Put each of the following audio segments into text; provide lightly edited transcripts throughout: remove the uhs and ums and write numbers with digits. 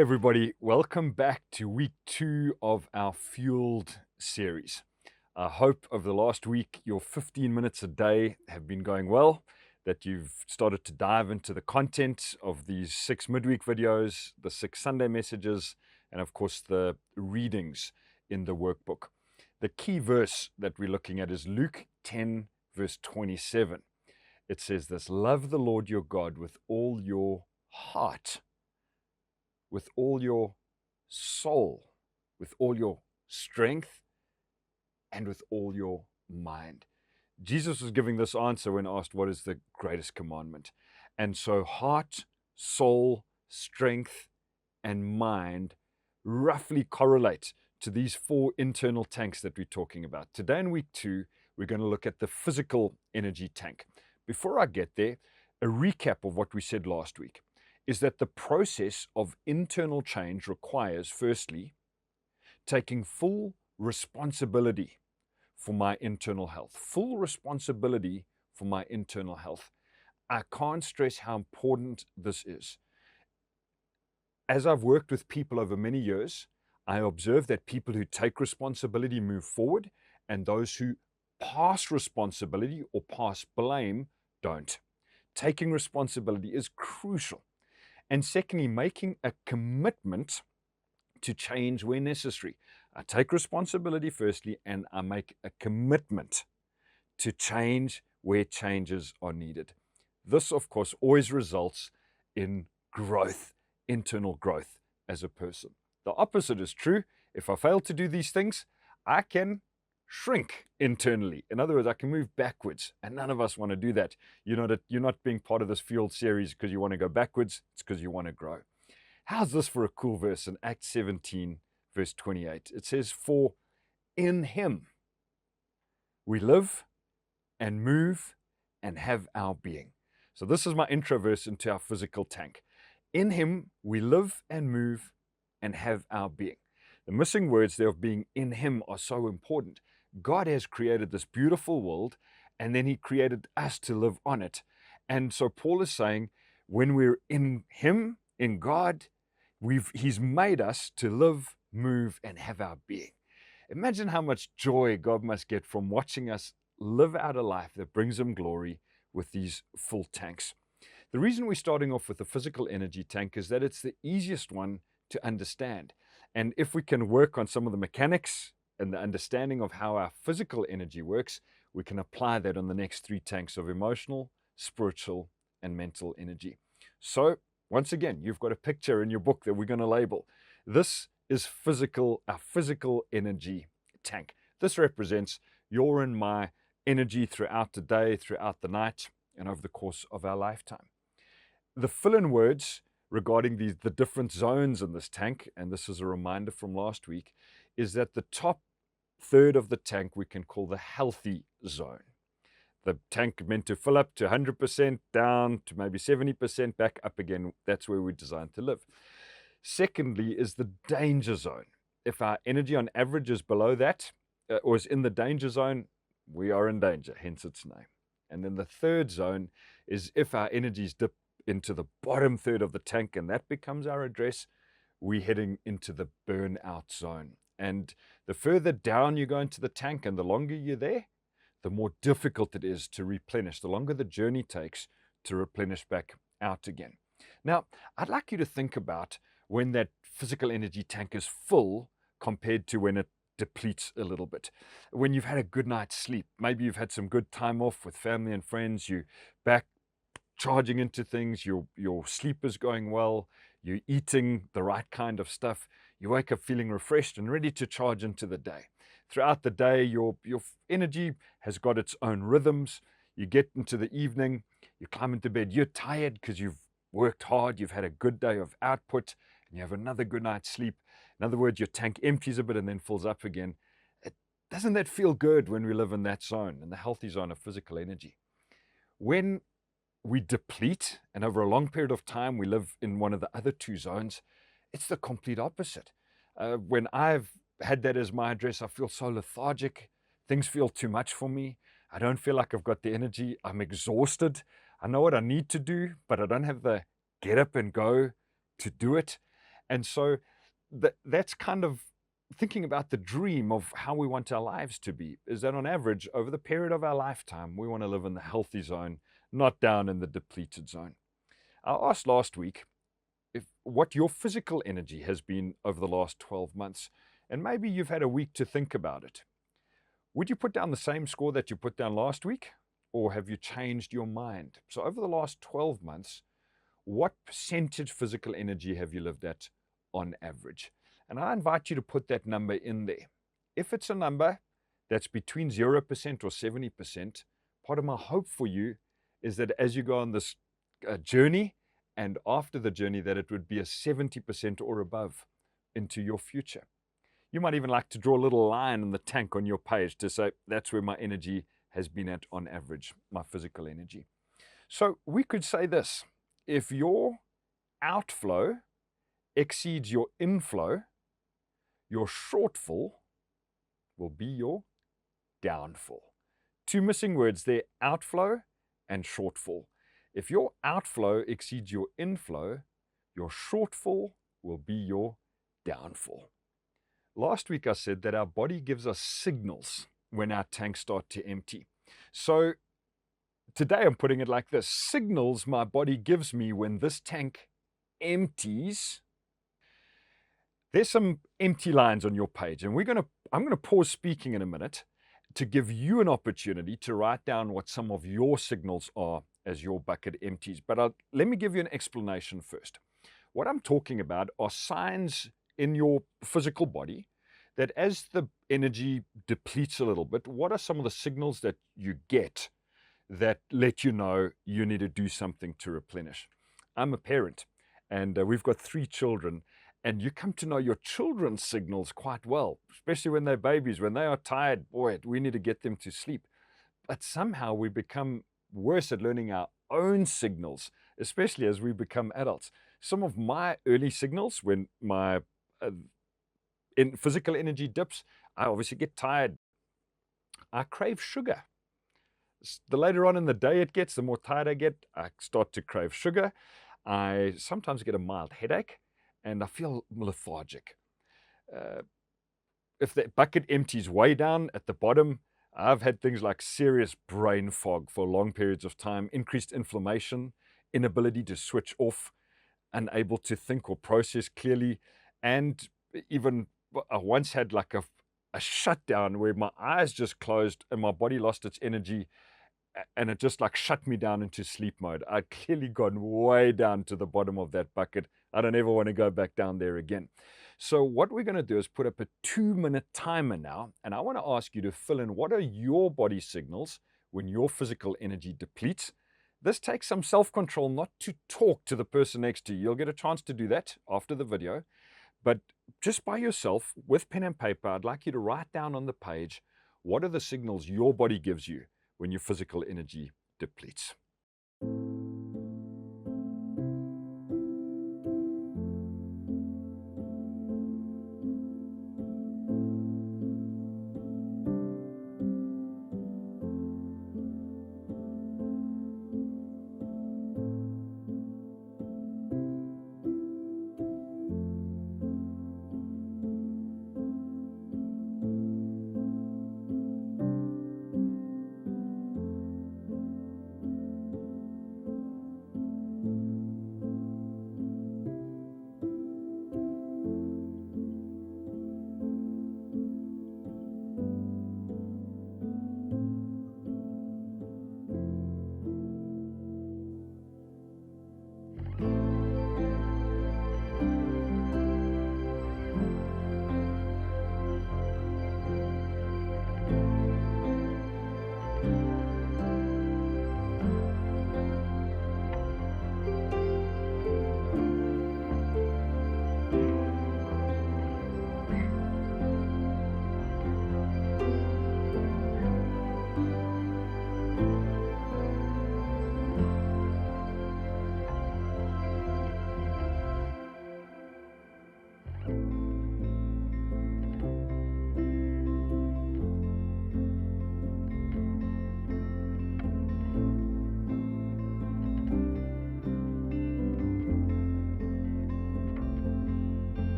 everybody, welcome back to week 2 of our Fueled series. I hope over the last week your 15 minutes a day have been going well, that you've started to dive into the content of these 6 midweek videos, the 6 Sunday messages, and of course the readings in the workbook. The key verse that we're looking at is Luke 10, verse 27. It says this: "Love the Lord your God with all your heart, with all your soul, with all your strength, and with all your mind." Jesus was giving this answer when asked, what is the greatest commandment? And so heart, soul, strength, and mind roughly correlate to these 4 internal tanks that we're talking about. Today in week 2, we're going to look at the physical energy tank. Before I get there, a recap of what we said last week is that the process of internal change requires, firstly, taking full responsibility for my internal health. Full responsibility for my internal health. I can't stress how important this is. As I've worked with people over many years, I observe that people who take responsibility move forward, and those who pass responsibility or pass blame don't. Taking responsibility is crucial. And secondly, making a commitment to change where necessary. I take responsibility firstly, and I make a commitment to change where changes are needed. This, of course, always results in growth, internal growth as a person. The opposite is true. If I fail to do these things, I can shrink internally. In other words, I can move backwards, and none of us want to do that. You're not being part of this Fueled series because you want to go backwards. It's because you want to grow. How's this for a cool verse in Acts 17, verse 28? It says, "For in him we live and move and have our being." So this is my intro verse into our physical tank. In him we live and move and have our being. The missing words there of being in him are so important. God has created this beautiful world, and then he created us to live on it. And so Paul is saying, when we're in him, in God, he's made us to live, move, and have our being. Imagine how much joy God must get from watching us live out a life that brings him glory with these full tanks. The reason we're starting off with the physical energy tank is that it's the easiest one to understand. And if we can work on some of the mechanics and the understanding of how our physical energy works, we can apply that on the next 3 tanks of emotional, spiritual, and mental energy. So once again, you've got a picture in your book that we're going to label. This is our physical energy tank. This represents your and my energy throughout the day, throughout the night, and over the course of our lifetime. The fill-in words regarding the different zones in this tank, and this is a reminder from last week, is that the top third of the tank we can call the healthy zone. The tank meant to fill up to 100%, down to maybe 70%, back up again. That's where we're designed to live. Secondly is the danger zone. If our energy on average is below that, or is in the danger zone, we are in danger, hence its name. And then the third zone is if our energies dip into the bottom third of the tank, and that becomes our address, we're heading into the burnout zone. And the further down you go into the tank and the longer you're there, the more difficult it is to replenish, the longer the journey takes to replenish back out again. Now, I'd like you to think about when that physical energy tank is full compared to when it depletes a little bit. When you've had a good night's sleep, maybe you've had some good time off with family and friends, you're back charging into things, your sleep is going well, you're eating the right kind of stuff, you wake up feeling refreshed and ready to charge into the day. Throughout the day, your energy has got its own rhythms. You get into the evening, you climb into bed, you're tired because you've worked hard, you've had a good day of output, and you have another good night's sleep. In other words, your tank empties a bit and then fills up again. Doesn't that feel good when we live in that zone, in the healthy zone of physical energy? When we deplete, and over a long period of time we live in one of the other 2 zones, it's the complete opposite. When I've had that as my address, I feel so lethargic. Things feel too much for me. I don't feel like I've got the energy. I'm exhausted. I know what I need to do, but I don't have the get up and go to do it. And so that's kind of thinking about the dream of how we want our lives to be, is that on average, over the period of our lifetime, we want to live in the healthy zone, not down in the depleted zone. I asked last week what your physical energy has been over the last 12 months, and maybe you've had a week to think about it. Would you put down the same score that you put down last week, or have you changed your mind? So over the last 12 months, what percentage physical energy have you lived at on average? And I invite you to put that number in there. If it's a number that's between 0% or 70%, part of my hope for you is that as you go on this journey, and after the journey, that it would be a 70% or above into your future. You might even like to draw a little line in the tank on your page to say, that's where my energy has been at on average, my physical energy. So we could say this: if your outflow exceeds your inflow, your shortfall will be your downfall. Two missing words there: outflow and shortfall. If your outflow exceeds your inflow, your shortfall will be your downfall. Last week I said that our body gives us signals when our tanks start to empty. So today I'm putting it like this: signals my body gives me when this tank empties. There's some empty lines on your page, and I'm going to pause speaking in a minute to give you an opportunity to write down what some of your signals are as your bucket empties. But let me give you an explanation first. What I'm talking about are signs in your physical body that as the energy depletes a little bit, what are some of the signals that you get that let you know you need to do something to replenish? I'm a parent, and we've got 3 children, and you come to know your children's signals quite well, especially when they're babies. When they are tired, boy, we need to get them to sleep. But somehow we become worse at learning our own signals, especially as we become adults. Some of my early signals, when my physical energy dips, I obviously get tired. I crave sugar. The later on in the day it gets, the more tired I get, I start to crave sugar. I sometimes get a mild headache, and I feel lethargic. If the bucket empties way down at the bottom, I've had things like serious brain fog for long periods of time, increased inflammation, inability to switch off, unable to think or process clearly, and even I once had like a shutdown where my eyes just closed and my body lost its energy, and it just like shut me down into sleep mode. I'd clearly gone way down to the bottom of that bucket. I don't ever want to go back down there again. So what we're going to do is put up a 2-minute timer now, and I want to ask you to fill in what are your body signals when your physical energy depletes. This takes some self-control not to talk to the person next to you. You'll get a chance to do that after the video. But just by yourself, with pen and paper, I'd like you to write down on the page, what are the signals your body gives you when your physical energy depletes?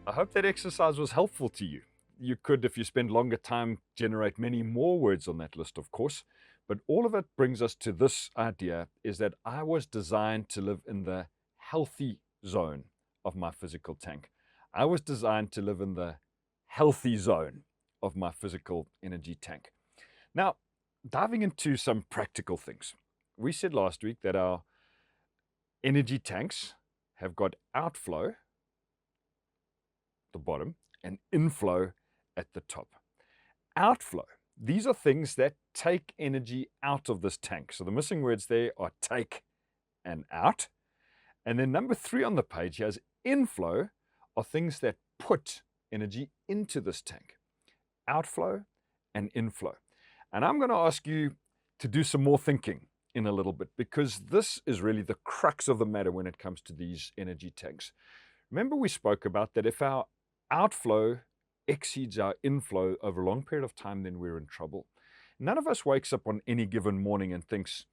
I hope that exercise was helpful to you. You could, if you spend longer time, generate many more words on that list, of course. But all of it brings us to this idea, is that I was designed to live in the healthy zone of my physical tank. I was designed to live in the healthy zone of my physical energy tank. Now, diving into some practical things. We said last week that our energy tanks have got outflow at the bottom and inflow at the top. Outflow, these are things that take energy out of this tank. So the missing words there are take and out. And then number 3 on the page here is inflow, are things that put energy into this tank. Outflow and inflow. And I'm going to ask you to do some more thinking in a little bit, because this is really the crux of the matter when it comes to these energy tanks. Remember, we spoke about that if our outflow exceeds our inflow over a long period of time, then we're in trouble. None of us wakes up on any given morning and thinks,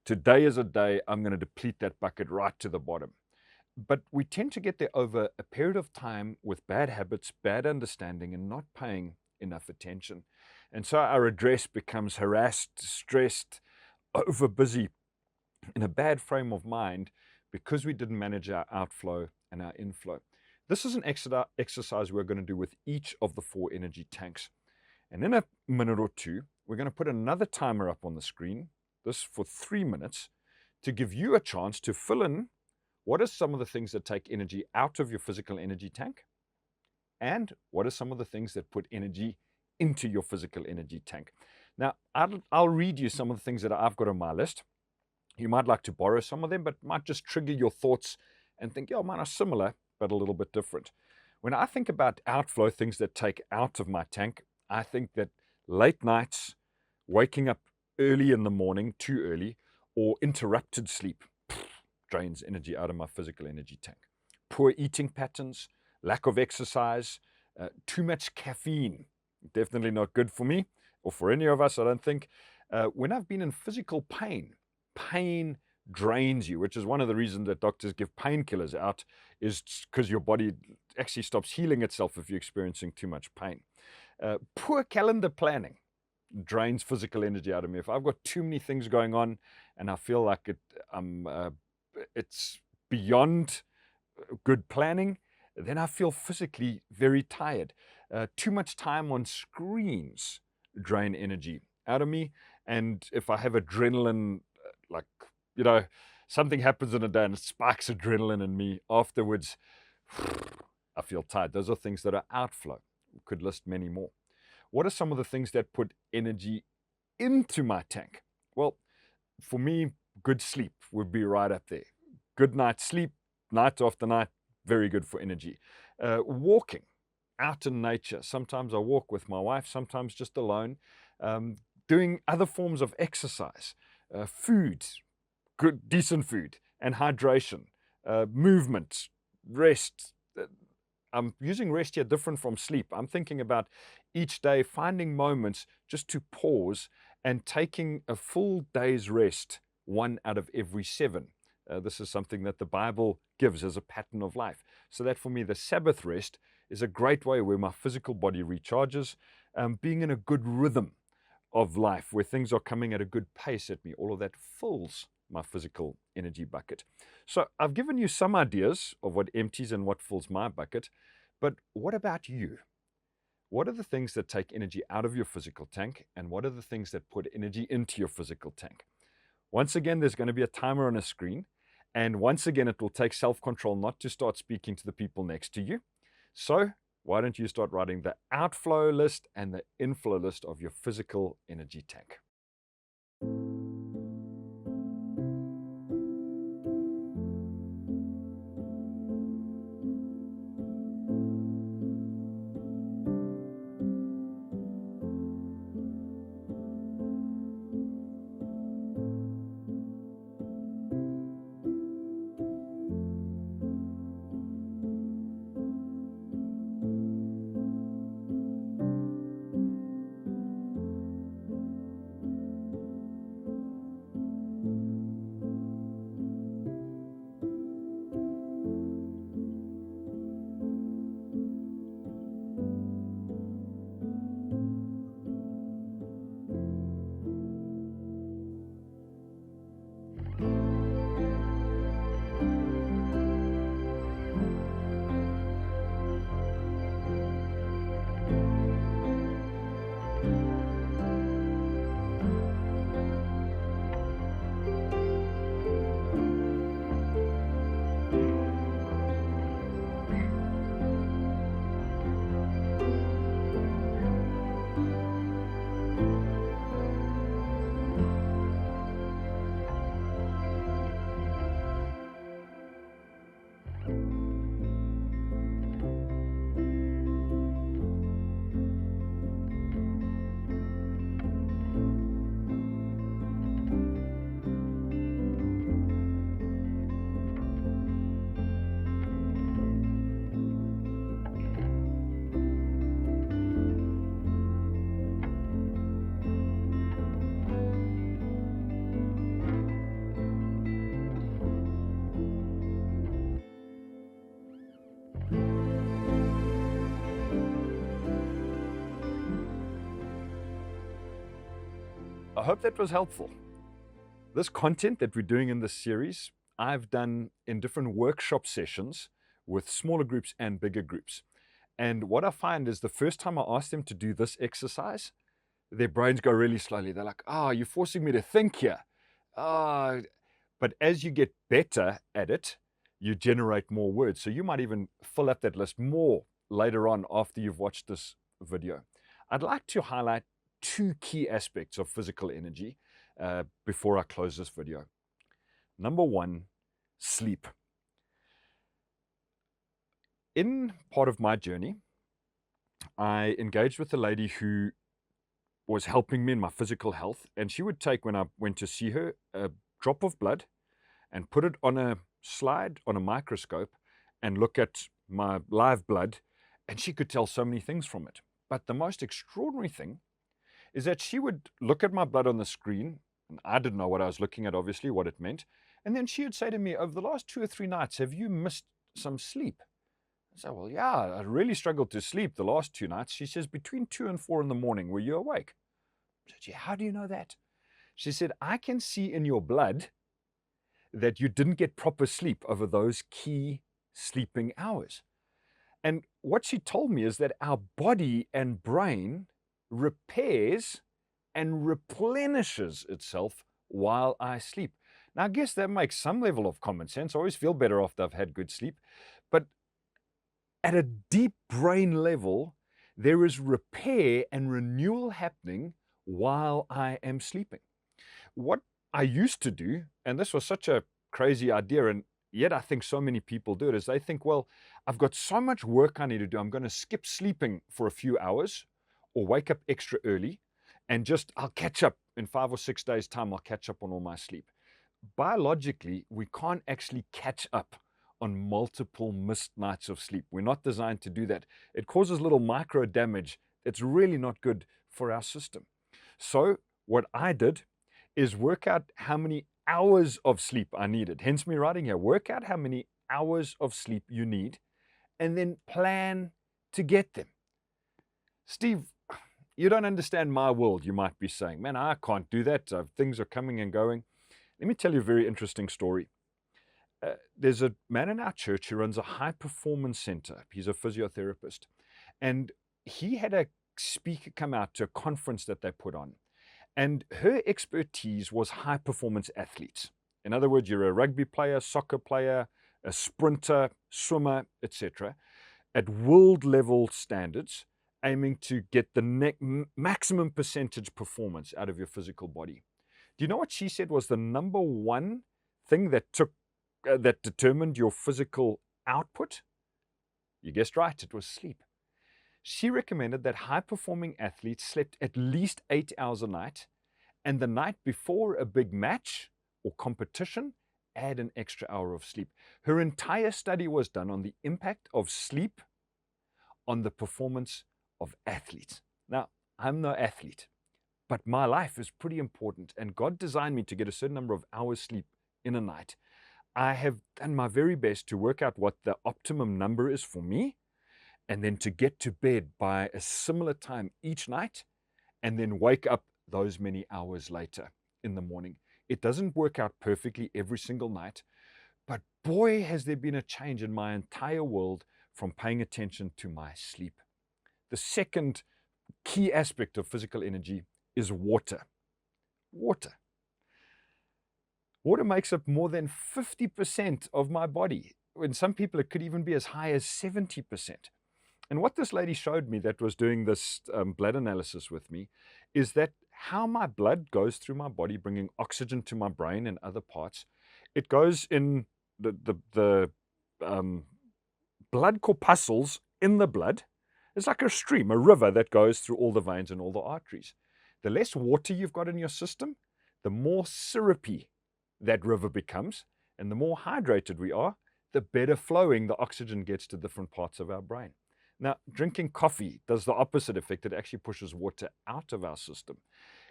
today is a day I'm going to deplete that bucket right to the bottom. But we tend to get there over a period of time with bad habits, bad understanding, and not paying enough attention. And so our address becomes harassed, stressed, over busy, in a bad frame of mind, because we didn't manage our outflow and our inflow. This is an exercise we're going to do with each of the 4 energy tanks. And in a minute or two, we're going to put another timer up on the screen, this for 3 minutes, to give you a chance to fill in what are some of the things that take energy out of your physical energy tank, and what are some of the things that put energy into your physical energy tank. Now, I'll read you some of the things that I've got on my list. You might like to borrow some of them, but might just trigger your thoughts and think, yeah, mine are similar, but a little bit different. When I think about outflow, things that take out of my tank, I think that late nights, waking up early in the morning, too early, or interrupted sleep drains energy out of my physical energy tank. Poor eating patterns, lack of exercise, too much caffeine, definitely not good for me, or for any of us, I don't think. When I've been in physical pain, pain drains you, which is one of the reasons that doctors give painkillers out, is because your body actually stops healing itself if you're experiencing too much pain. Poor calendar planning drains physical energy out of me. If I've got too many things going on and I feel like it's beyond good planning, then I feel physically very tired. Too much time on screens drain energy out of me. And if I have adrenaline, like, something happens in a day and it sparks adrenaline in me, afterwards, I feel tired. Those are things that are outflow. We could list many more. What are some of the things that put energy into my tank? Well, for me, good sleep would be right up there. Good night's sleep, night after night, very good for energy. Walking out in nature. Sometimes I walk with my wife, sometimes just alone. Doing other forms of exercise. Food, good, decent food, and hydration. Movement, rest. I'm using rest here different from sleep. I'm thinking about each day finding moments just to pause and taking a full day's rest, 1 out of every 7. This is something that the Bible gives as a pattern of life. So that for me, the Sabbath rest is a great way where my physical body recharges, being in a good rhythm of life where things are coming at a good pace at me. All of that fills my physical energy bucket. So I've given you some ideas of what empties and what fills my bucket, but what about you? What are the things that take energy out of your physical tank, and what are the things that put energy into your physical tank? Once again, there's going to be a timer on a screen, and once again, it will take self-control not to start speaking to the people next to you. So why don't you start writing the outflow list and the inflow list of your physical energy tank? hope that was helpful. This content that we're doing in this series, I've done in different workshop sessions with smaller groups and bigger groups. And what I find is the first time I ask them to do this exercise, their brains go really slowly. They're like, you're forcing me to think here. But as you get better at it, you generate more words. So you might even fill up that list more later on after you've watched this video. I'd like to highlight two key aspects of physical energy before I close this video. Number one, sleep. In part of my journey, I engaged with a lady who was helping me in my physical health, and she would take, when I went to see her, a drop of blood and put it on a slide on a microscope and look at my live blood, and she could tell so many things from it. But the most extraordinary thing is that she would look at my blood on the screen, and I didn't know what I was looking at, obviously, what it meant, and then she would say to me, over the last 2 or 3 nights, have you missed some sleep? I said, well, yeah, I really struggled to sleep the last 2 nights. She says, between 2 and 4 in the morning, were you awake? I said, yeah, how do you know that? She said, I can see in your blood that you didn't get proper sleep over those key sleeping hours. And what she told me is that our body and brain repairs and replenishes itself while I sleep. Now, I guess that makes some level of common sense. I always feel better after I've had good sleep. But at a deep brain level, there is repair and renewal happening while I am sleeping. What I used to do, and this was such a crazy idea, and yet I think so many people do it, is they think, well, I've got so much work I need to do, I'm going to skip sleeping for a few hours or wake up extra early and I'll catch up in 5 or 6 days' time, I'll catch up on all my sleep. Biologically, we can't actually catch up on multiple missed nights of sleep. We're not designed to do that. It causes little micro damage that's really not good for our system. So what I did is work out how many hours of sleep I needed. Hence me writing here, work out how many hours of sleep you need and then plan to get them. Steve, you don't understand my world, you might be saying. Man, I can't do that. Things are coming and going. Let me tell you a very interesting story. There's a man in our church who runs a high-performance center. He's a physiotherapist. And he had a speaker come out to a conference that they put on. And her expertise was high-performance athletes. In other words, you're a rugby player, soccer player, a sprinter, swimmer, etc., at world-level standards, aiming to get the maximum percentage performance out of your physical body. Do you know what she said was the number one thing that determined your physical output? You guessed right, it was sleep. She recommended that high-performing athletes slept at least 8 hours a night, and the night before a big match or competition, add an extra hour of sleep. Her entire study was done on the impact of sleep on the performance of athletes. Now, I'm no athlete, but my life is pretty important, and God designed me to get a certain number of hours sleep in a night. I have done my very best to work out what the optimum number is for me, and then to get to bed by a similar time each night, and then wake up those many hours later in the morning. It doesn't work out perfectly every single night, but boy, has there been a change in my entire world from paying attention to my sleep. The second key aspect of physical energy is water. Water. Water makes up more than 50% of my body. In some people, it could even be as high as 70%. And what this lady showed me that was doing this blood analysis with me is that how my blood goes through my body, bringing oxygen to my brain and other parts. It goes in the blood corpuscles in the blood. It's like a stream, a river that goes through all the veins and all the arteries. The less water you've got in your system, the more syrupy that river becomes, and the more hydrated we are, the better flowing the oxygen gets to different parts of our brain. Now, drinking coffee does the opposite effect. It actually pushes water out of our system.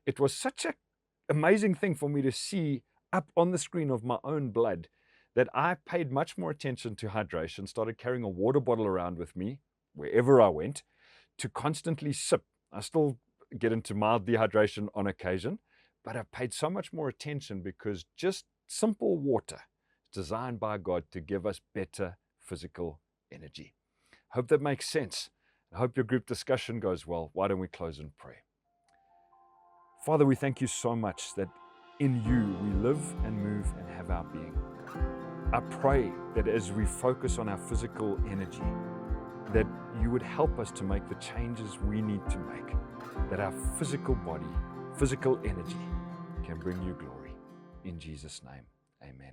It was such an amazing thing for me to see up on the screen of my own blood that I paid much more attention to hydration, started carrying a water bottle around with me wherever I went to constantly sip. I still get into mild dehydration on occasion, but I've paid so much more attention because just simple water is designed by God to give us better physical energy. Hope that makes sense. I hope your group discussion goes well. Why don't we close in prayer? Father, we thank you so much that in you we live and move and have our being. I pray that as we focus on our physical energy, that you would help us to make the changes we need to make, that our physical body, physical energy can bring you glory. In Jesus' name, amen.